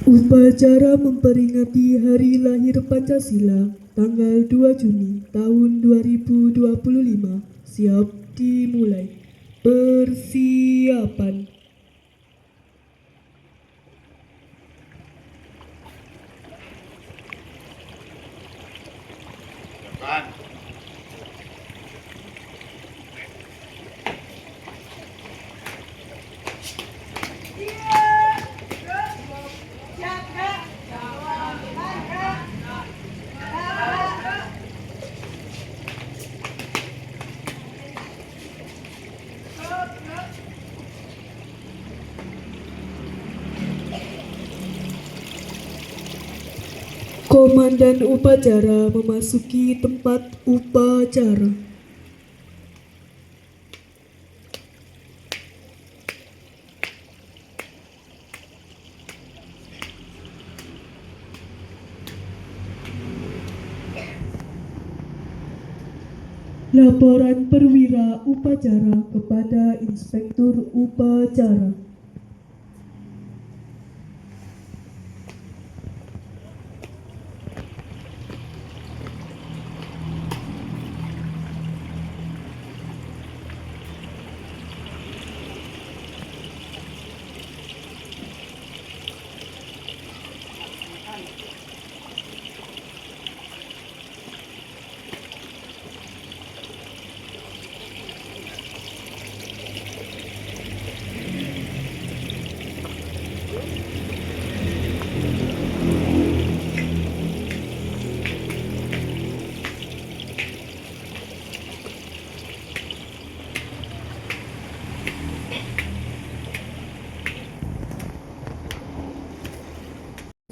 Upacara memperingati Hari Lahir Pancasila tanggal 2 Juni tahun 2025 siap dimulai. Persiapan. Komandan upacara memasuki tempat upacara. Laporan perwira upacara kepada Inspektur Upacara.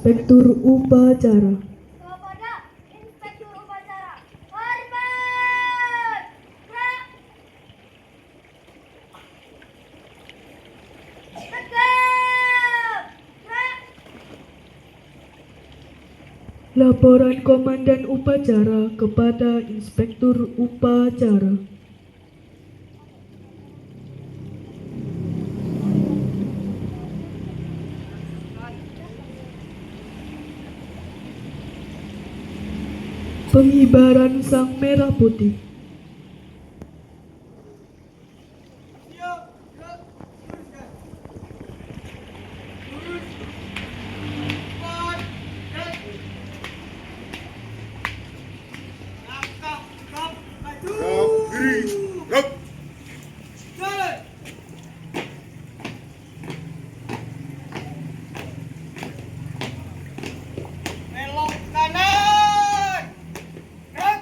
Inspektur Upacara. Kepada Inspektur Upacara, hormat! Gerak! Tegap! Gerak! Laporan Komandan Upacara kepada Inspektur Upacara. Pengibaran Sang Merah Putih. Belok kanan. Gerak.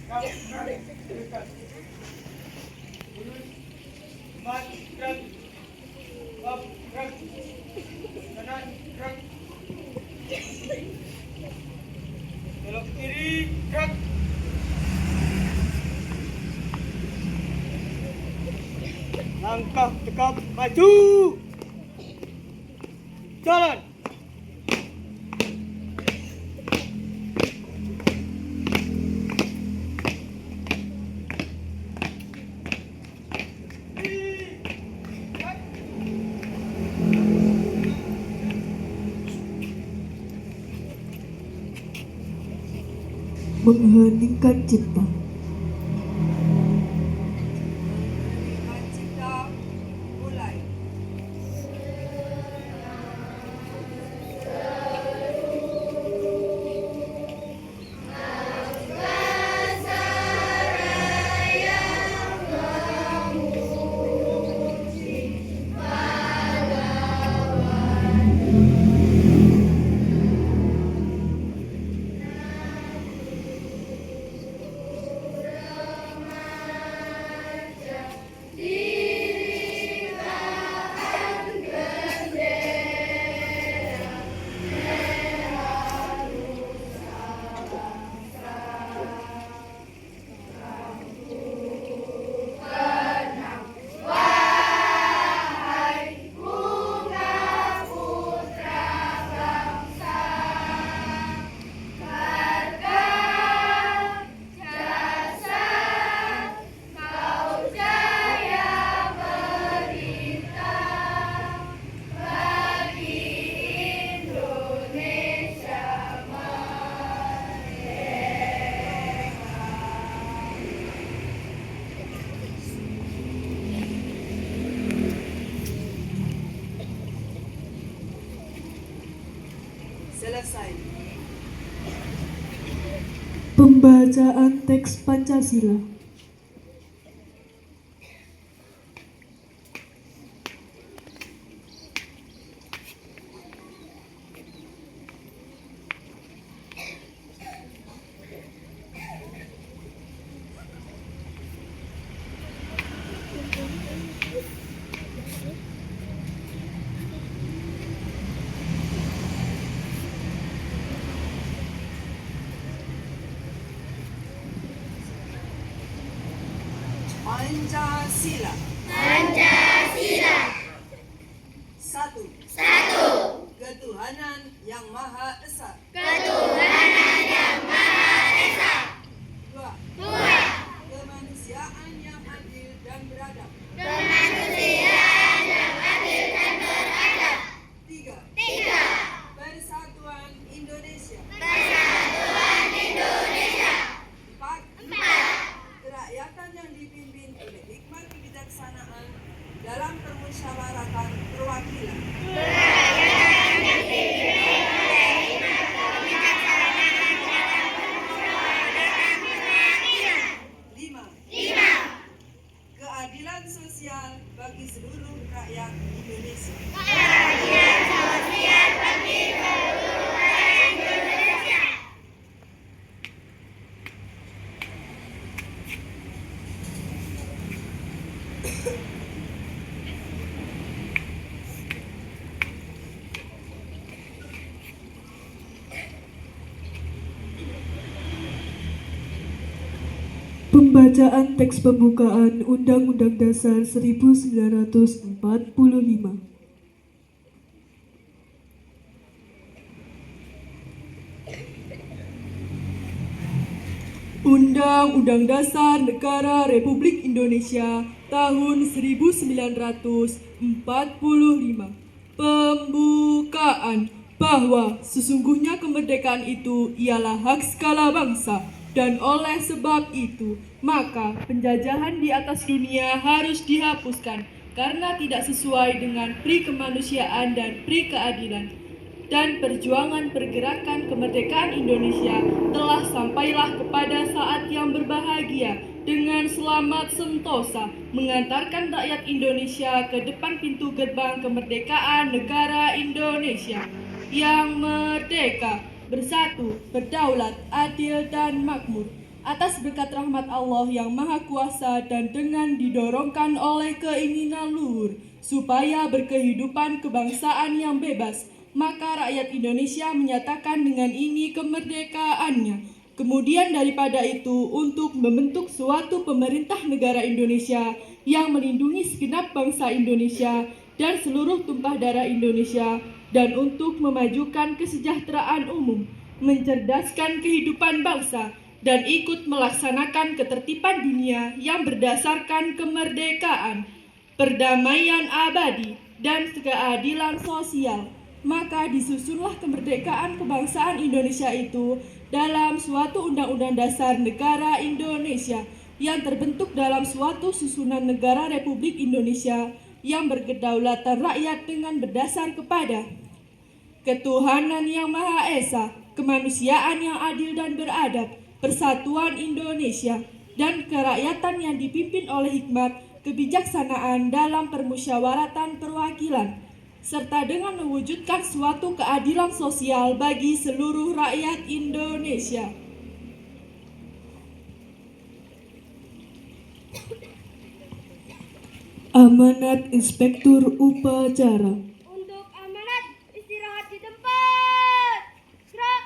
Belok kiri, gerak. Langkah tegap maju. Jalan. Mengheningkan cipta. Mulai. Selesai. Pembacaan teks Pancasila. Pancasila. Satu. Ketuhanan yang Maha Esa. Dua. Kemanusiaan yang adil dan beradab. Tiga. Persatuan Indonesia. Empat. Kerakyatan yang dipimpin oleh hikmat kebijaksanaan dalam permusyawaratan perwakilan. Lima. Keadilan sosial bagi seluruh rakyat Indonesia. Pembacaan teks pembukaan Undang-Undang Dasar 1945. Undang-Undang Dasar Negara Republik Indonesia tahun 1945. Pembukaan bahwa sesungguhnya kemerdekaan itu ialah hak segala bangsa, dan oleh sebab itu maka penjajahan di atas dunia harus dihapuskan karena tidak sesuai dengan pri kemanusiaan dan pri keadilan. Dan perjuangan pergerakan kemerdekaan Indonesia telah sampailah kepada saat yang berbahagia dengan selamat sentosa mengantarkan rakyat Indonesia ke depan pintu gerbang kemerdekaan negara Indonesia yang merdeka, bersatu, berdaulat, adil, dan makmur. Atas berkat rahmat Allah yang Maha Kuasa dan dengan didorongkan oleh keinginan luhur supaya berkehidupan kebangsaan yang bebas, maka rakyat Indonesia menyatakan dengan ini kemerdekaannya. Kemudian daripada itu, untuk membentuk suatu pemerintah negara Indonesia yang melindungi segenap bangsa Indonesia dan seluruh tumpah darah Indonesia, dan untuk memajukan kesejahteraan umum, mencerdaskan kehidupan bangsa, dan ikut melaksanakan ketertiban dunia yang berdasarkan kemerdekaan, perdamaian abadi, dan keadilan sosial. Maka disusunlah kemerdekaan kebangsaan Indonesia itu dalam suatu undang-undang dasar negara Indonesia yang terbentuk dalam suatu susunan negara Republik Indonesia yang berkedaulatan rakyat dengan berdasar kepada ketuhanan yang Maha Esa, kemanusiaan yang adil dan beradab, persatuan Indonesia, dan kerakyatan yang dipimpin oleh hikmat kebijaksanaan dalam permusyawaratan perwakilan, serta dengan mewujudkan suatu keadilan sosial bagi seluruh rakyat Indonesia. Amanat Inspektur Upacara. Untuk amanat istirahat di tempat. Gerak.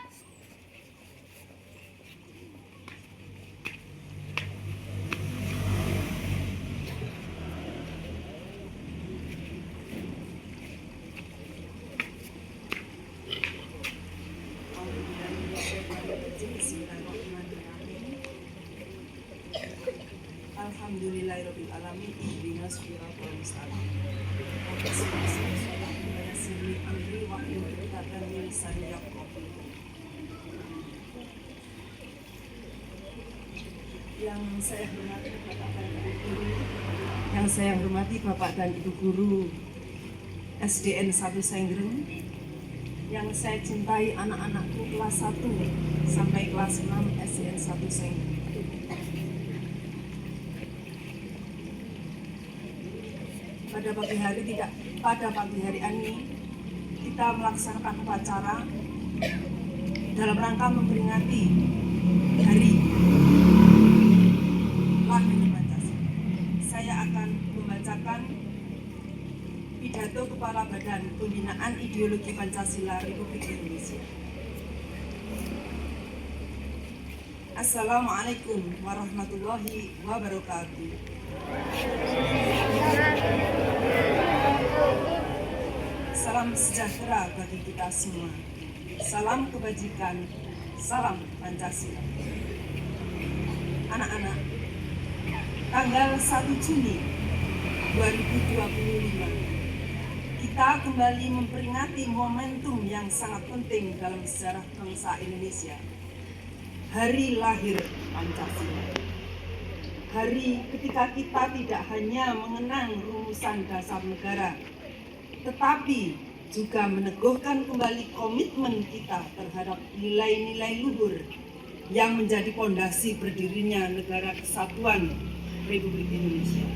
Alhamdulillahirabbil alamin ihdinas siratal mustaqim. Yang saya hormati Bapak dan Ibu Guru SDN 1 Sengreng, yang saya cintai anak-anakku kelas 1 sampai kelas 6 SDN 1 Sengreng. Pada pagi hari ini kita melaksanakan upacara dalam rangka memperingati hari lahir Pancasila. Saya akan membacakan pidato Kepala Badan Pembinaan Ideologi Pancasila Republik Indonesia. Assalamualaikum warahmatullahi wabarakatuh. Salam sejahtera bagi kita semua. Salam kebajikan, salam Pancasila. Anak-anak, tanggal 1 Juni 2025, kita kembali memperingati momentum yang sangat penting dalam sejarah bangsa Indonesia. Hari lahir Pancasila. Hari ketika kita tidak hanya mengenang rumusan dasar negara, tetapi juga meneguhkan kembali komitmen kita terhadap nilai-nilai luhur yang menjadi pondasi berdirinya Negara Kesatuan Republik Indonesia.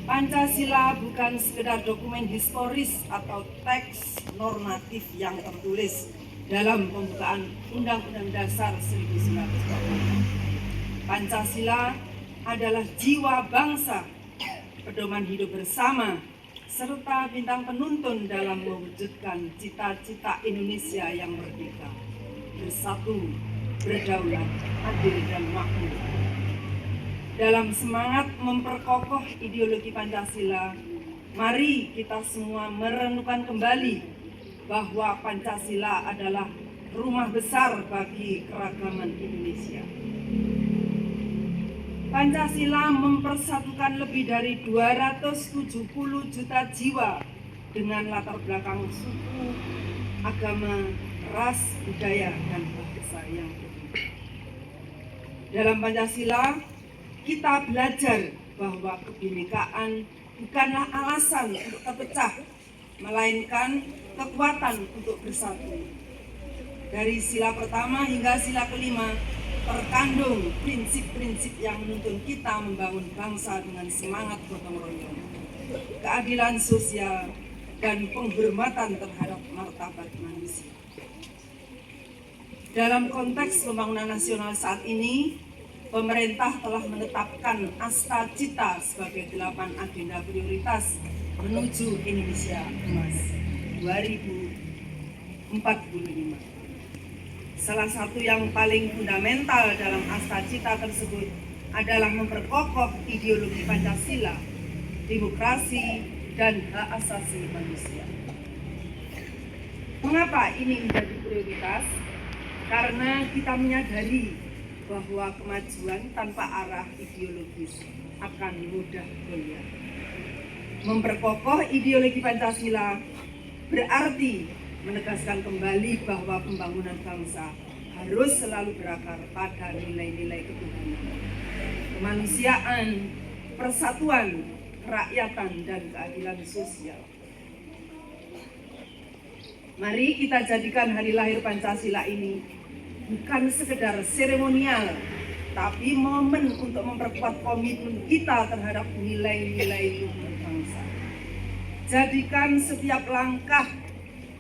Pancasila bukan sekedar dokumen historis atau teks normatif yang tertulis dalam pembukaan Undang-Undang Dasar 1945. Pancasila adalah jiwa bangsa, pedoman hidup bersama, serta bintang penuntun dalam mewujudkan cita-cita Indonesia yang merdeka, bersatu, berdaulat, adil, dan makmur. Dalam semangat memperkokoh ideologi Pancasila, mari kita semua merenungkan kembali bahwa Pancasila adalah rumah besar bagi keragaman Indonesia. Pancasila mempersatukan lebih dari 270 juta jiwa dengan latar belakang suku, agama, ras, budaya, dan bahasa yang berbeda. Dalam Pancasila, kita belajar bahwa kebinekaan bukanlah alasan untuk terpecah, melainkan kekuatan untuk bersatu. Dari sila pertama hingga sila kelima, terkandung prinsip-prinsip yang menuntun kita membangun bangsa dengan semangat gotong royong, keadilan sosial, dan penghormatan terhadap martabat manusia. Dalam konteks pembangunan nasional saat ini, pemerintah telah menetapkan Astacita sebagai 8 agenda prioritas menuju Indonesia Emas 2045. Salah satu yang paling fundamental dalam Astacita tersebut adalah memperkokoh ideologi Pancasila, demokrasi, dan hak asasi manusia. Mengapa ini menjadi prioritas? Karena kita menyadari bahwa kemajuan tanpa arah ideologis akan mudah goyah. Memperkokoh ideologi Pancasila berarti menegaskan kembali bahwa pembangunan bangsa harus selalu berakar pada nilai-nilai ketuhanan, kemanusiaan, persatuan, kerakyatan, dan keadilan sosial. Mari kita jadikan hari lahir Pancasila ini bukan sekedar seremonial, tapi momen untuk memperkuat komitmen kita terhadap nilai-nilai luhur bangsa. Jadikan setiap langkah,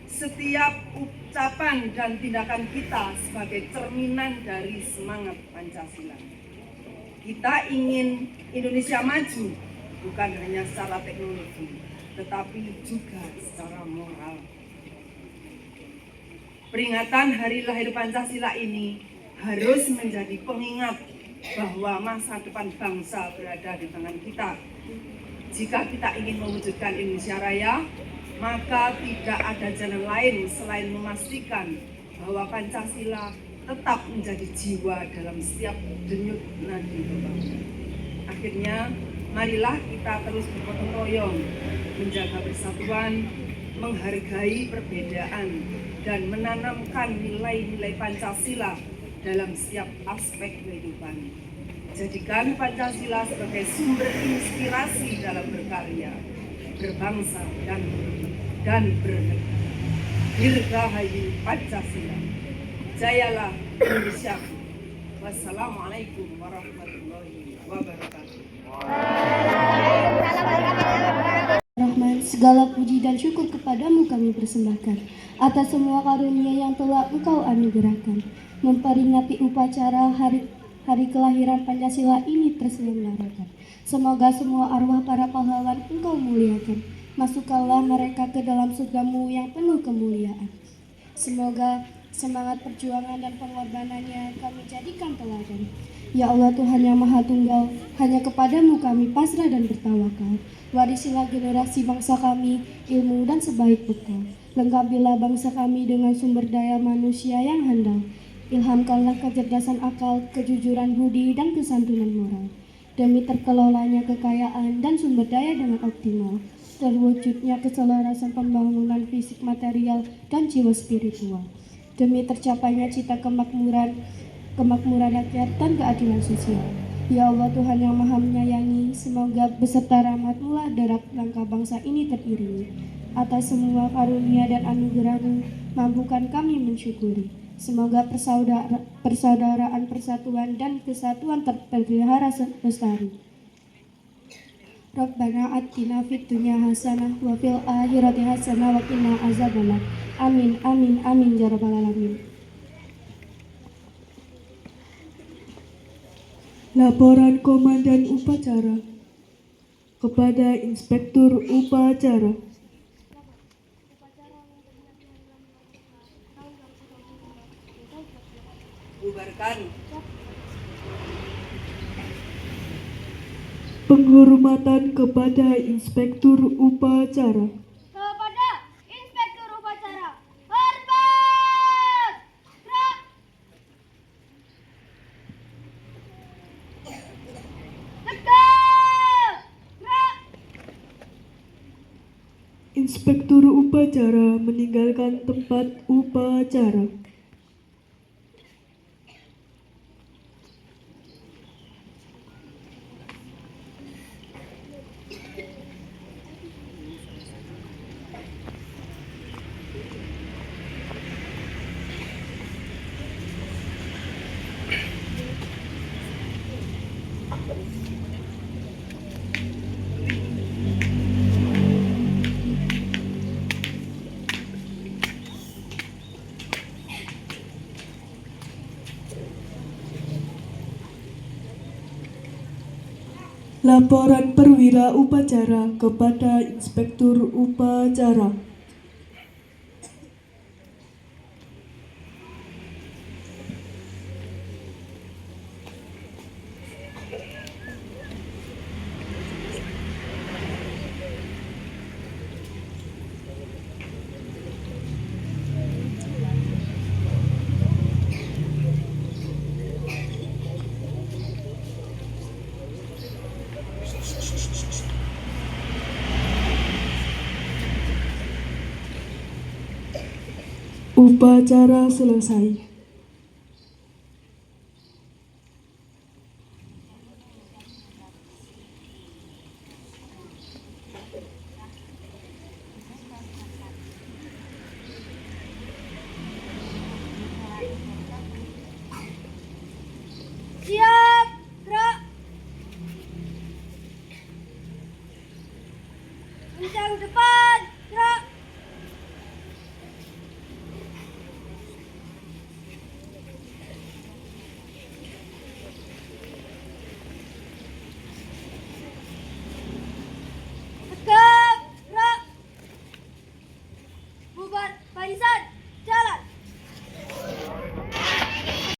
setiap ucapan dan tindakan kita sebagai cerminan dari semangat Pancasila. Kita ingin Indonesia maju bukan hanya secara teknologi, tetapi juga secara moral. Peringatan Hari Lahir Pancasila ini harus menjadi pengingat bahwa masa depan bangsa berada di tangan kita. Jika kita ingin mewujudkan Indonesia Raya, maka tidak ada jalan lain selain memastikan bahwa Pancasila tetap menjadi jiwa dalam setiap denyut nadi pembangunan. Akhirnya, marilah kita terus bergotong royong, menjaga persatuan, menghargai perbedaan, dan menanamkan nilai-nilai Pancasila dalam setiap aspek kehidupan. Jadikan Pancasila sebagai sumber inspirasi dalam berkarya, berbangsa, dan bernegara. Dirgahayu Pancasila. Jayalah Indonesia. Wassalamualaikum warahmatullahi wabarakatuh. Rahman, segala puji dan syukur kepadamu kami persembahkan atas semua karunia yang telah Engkau anugerahkan. Memperingati upacara hari kelahiran Pancasila ini terselenggarakan. Semoga semua arwah para pahlawan Engkau muliakan. Masukkanlah mereka ke dalam surga-Mu yang penuh kemuliaan. Semoga semangat perjuangan dan pengorbanannya kami jadikan teladan. Ya Allah Tuhan yang Maha Tunggal, hanya kepadamu kami pasrah dan bertawakal. Warisilah generasi bangsa kami ilmu dan sebaik bekal. Lengkapilah bangsa kami dengan sumber daya manusia yang handal. Ilhamkanlah kecerdasan akal, kejujuran budi, dan kesantunan moral. Demi terkelolanya kekayaan dan sumber daya dengan optimal. Terwujudnya keselarasan pembangunan fisik material dan jiwa spiritual. Demi tercapainya cita kemakmuran rakyat dan keadilan sosial. Ya Allah Tuhan yang Maha Menyayangi, semoga beserta rahmat-Mu lah derap langkah bangsa ini teriringi. Atas semua karunia dan anugerah-Mu, mampukan kami mensyukuri. Semoga persaudaraan, persatuan, dan kesatuan terpelihara lestari. Rabbana atina fid dunya hasanah wa fil akhirati hasanah wa qina azabannar. Amin, amin, amin ya rabbal alamin. Laporan Komandan Upacara kepada Inspektur Upacara. Bubarkan. Penghormatan kepada Inspektur Upacara. Kepada Inspektur Upacara, hormat! Gerak! Tegak! Gerak! Inspektur Upacara meninggalkan tempat upacara. Laporan perwira upacara kepada Inspektur Upacara. Upacara selesai. Siap, gerak. Kencang depan, gerak.